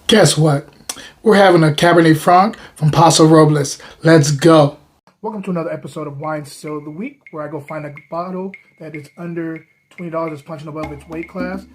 Guess what? We're having a Cabernet Franc from Paso Robles. Let's go. Welcome to another episode of Wine Still of the Week, where I go find a bottle that is under $20, is punching above its weight class.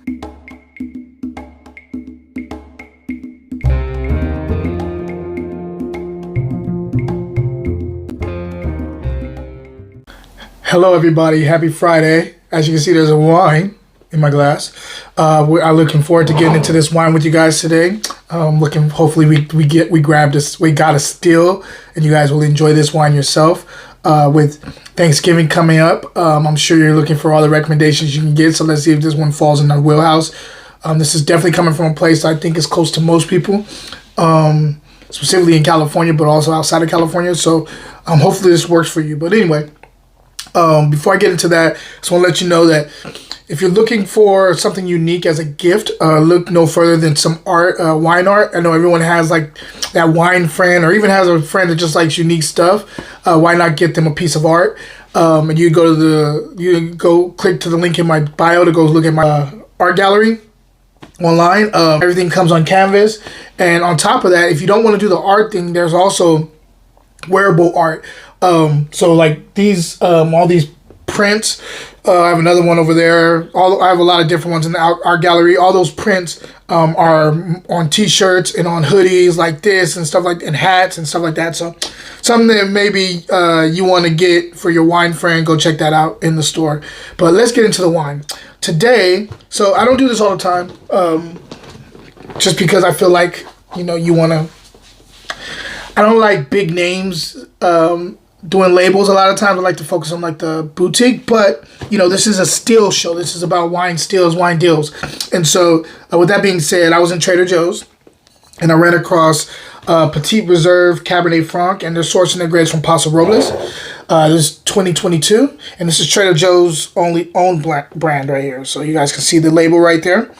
Hello everybody, happy Friday. As you can see, there's a wine in my glass. We are looking forward to getting into this wine with you guys today. Hopefully we got a steal, and you guys will enjoy this wine yourself. With Thanksgiving coming up, I'm sure you're looking for all the recommendations you can get. So let's see if this one falls in our wheelhouse. This is definitely coming from a place I think is close to most people, specifically in California, but also outside of California. So hopefully this works for you. But anyway, before I get into that, I just want to let you know that if you're looking for something unique as a gift, look no further than some art, wine art. I know everyone has like that wine friend, or even has a friend that just likes unique stuff. Why not get them a piece of art? And you go click to the link in my bio to go look at my art gallery online. Everything comes on canvas, and on top of that, if you don't want to do the art thing, there's also wearable art. So like these, all these prints. I have another one over there. I have a lot of different ones in the art gallery. All those prints are on T-shirts and on hoodies like this and stuff and hats and stuff like that. So something that maybe you want to get for your wine friend, go check that out in the store. But let's get into the wine today. So I don't do this all the time, just because I feel like you want to. I don't like big names. Doing labels a lot of times. I like to focus on like the boutique, but this is a still show. This is about wine stills, wine deals. And so with that being said, I was in Trader Joe's and I ran across Petite Reserve Cabernet Franc, and they're sourcing their grapes from Paso Robles. This is 2022, and this is Trader Joe's only own brand right here. So you guys can see the label right there.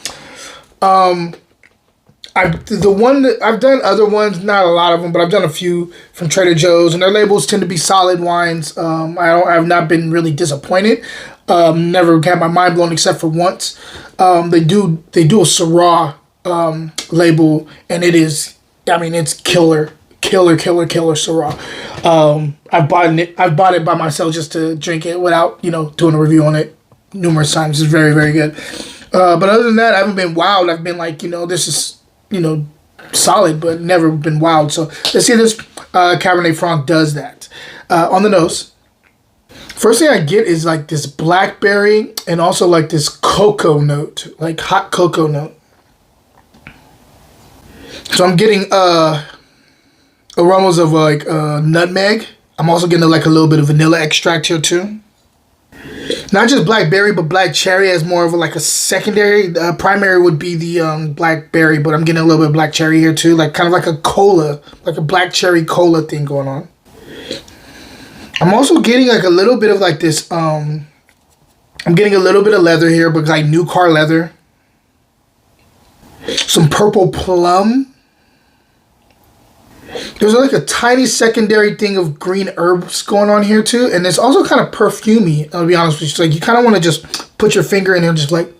I've done other ones, not a lot of them, but I've done a few from Trader Joe's, and their labels tend to be solid wines. I've not been really disappointed. Never had my mind blown except for once. They do a Syrah label, and it's killer Syrah. I've bought it by myself just to drink it without doing a review on it numerous times. It's very, very good. But other than that, I haven't been wild. I've been like this is solid, but never been wild. So let's see if this Cabernet Franc does that. On the nose, first thing I get is like this blackberry and also like this cocoa note, like hot cocoa note. So I'm getting aromas of like nutmeg. I'm also getting like a little bit of vanilla extract here too. Not just blackberry, but black cherry as more of a secondary. Primary would be the blackberry, but I'm getting a little bit of black cherry here too, like kind of like a cola, like a black cherry cola thing going on. I'm also getting like a little bit of like this. I'm getting a little bit of leather here, but like new car leather. Some purple plum. There's like a tiny secondary thing of green herbs going on here too, and it's also kind of perfumey. I'll be honest with you. Like you kind of want to just put your finger in there and just like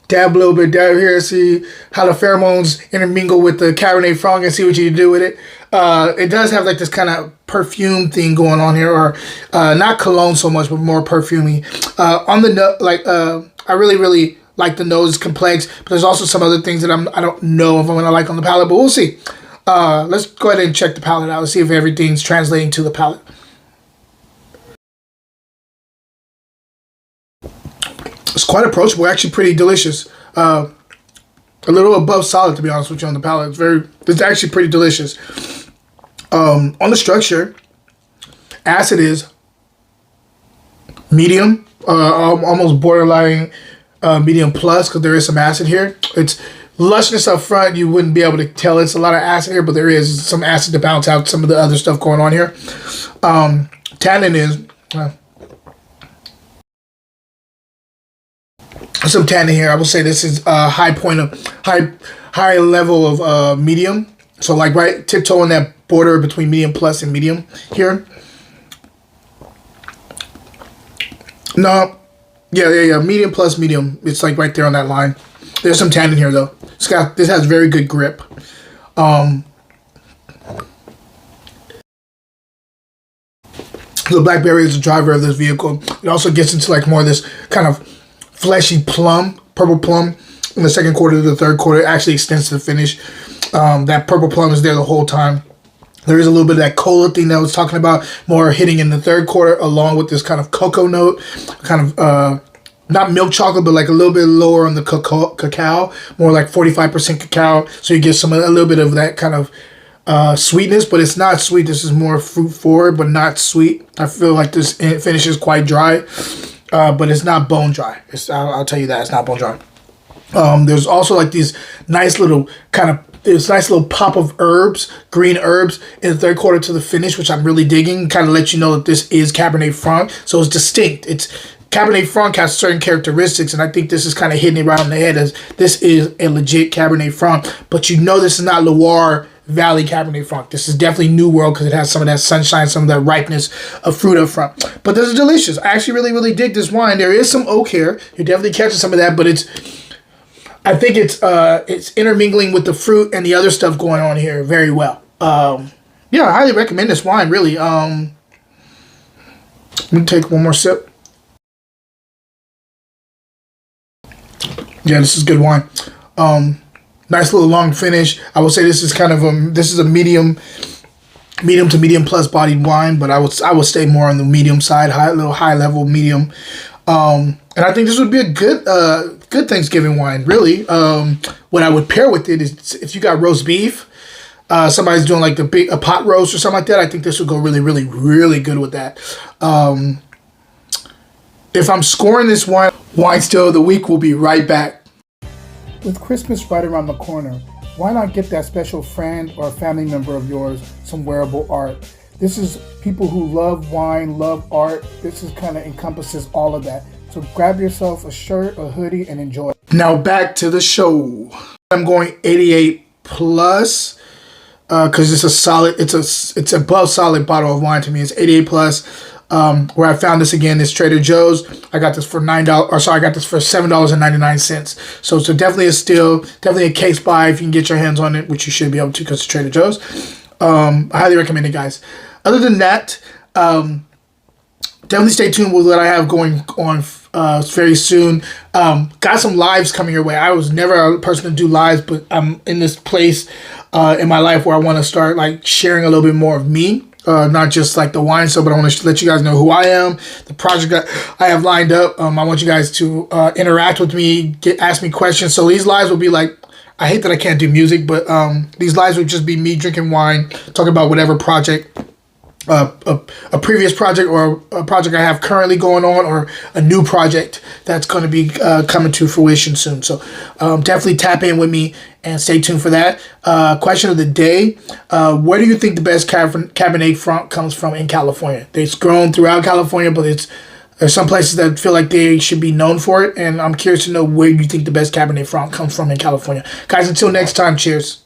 dab a little bit, dab here, see how the pheromones intermingle with the Cabernet Franc and see what you can do with it. It does have like this kind of perfume thing going on here, or not cologne so much, but more perfumey. On the nose, I really like the nose. It's complex, but there's also some other things that I don't know if I'm gonna like on the palate, but we'll see. Let's go ahead and check the palate out. Let's see if everything's translating to the palate. It's quite approachable. Actually, pretty delicious. A little above solid, to be honest with you, on the palate. It's actually pretty delicious. On the structure, acid is medium, almost borderline medium plus, because there is some acid here. It's lushness up front, you wouldn't be able to tell it's a lot of acid here, but there is some acid to balance out some of the other stuff going on here. Tannin is some tannin here. I will say this is a high level of medium. So like right tiptoeing that border between medium plus and medium here. No, yeah, medium plus medium. It's like right there on that line. There's some tannin here though. This has very good grip. Um, the blackberry is the driver of this vehicle. It also gets into like more of this kind of fleshy plum, purple plum in the second quarter to the third quarter. It actually extends to the finish. That purple plum is there the whole time. There is a little bit of that cola thing that I was talking about, more hitting in the third quarter, along with this kind of cocoa note, kind of not milk chocolate, but like a little bit lower on the cacao, more like 45% cacao. So you get a little bit of that kind of sweetness, but it's not sweet. This is more fruit forward, but not sweet. I feel like this finish is quite dry, but it's not bone dry. I'll tell you that it's not bone dry. There's also like these nice little this nice little pop of herbs, green herbs in the third quarter to the finish, which I'm really digging. Kind of let you know that this is Cabernet Franc, so it's distinct. Cabernet Franc has certain characteristics, and I think this is kind of hitting it right on the head as this is a legit Cabernet Franc. But you know this is not Loire Valley Cabernet Franc. This is definitely New World because it has some of that sunshine, some of that ripeness of fruit up front. But this is delicious. I actually really, really dig this wine. There is some oak here. You're definitely catching some of that, but I think it's intermingling with the fruit and the other stuff going on here very well. Yeah, I highly recommend this wine, really. Let me take one more sip. Yeah, this is good wine. Nice little long finish. I would say this is kind of a medium to medium plus bodied wine, but I would stay more on the medium side, high level medium. And I think this would be a good Thanksgiving wine, really. What I would pair with it is if you got roast beef, somebody's doing like a pot roast or something like that, I think this would go really, really, really good with that. If I'm scoring this wine still of the week, will be right back. With Christmas right around the corner, why not get that special friend or family member of yours some wearable art? This is people who love wine, love art. This is kind of encompasses all of that. So grab yourself a shirt, a hoodie, and enjoy. Now back to the show. I'm going 88 plus because it's a solid. It's above solid bottle of wine to me. It's 88 plus. Where I found this again is Trader Joe's. I got this for I got this for $7.99. So it's definitely a steal, definitely a case buy if you can get your hands on it, which you should be able to because it's Trader Joe's. I highly recommend it, guys. Other than that, definitely stay tuned with what I have going on very soon. Got some lives coming your way. I was never a person to do lives, but I'm in this place in my life where I want to start like sharing a little bit more of me. Not just like the wine stuff, but I want to let you guys know who I am, the project that I have lined up. I want you guys to interact with me, ask me questions. So these lives will be like, I hate that I can't do music, but these lives will just be me drinking wine, talking about whatever project, a previous project or a project I have currently going on, or a new project that's going to be coming to fruition soon. So definitely tap in with me and stay tuned for that. Question of the day: where do you think the best Cabernet Franc comes from in California? It's grown throughout California, but there's some places that feel like they should be known for it, and I'm curious to know where you think the best Cabernet Franc comes from in California. Guys, until next time, cheers.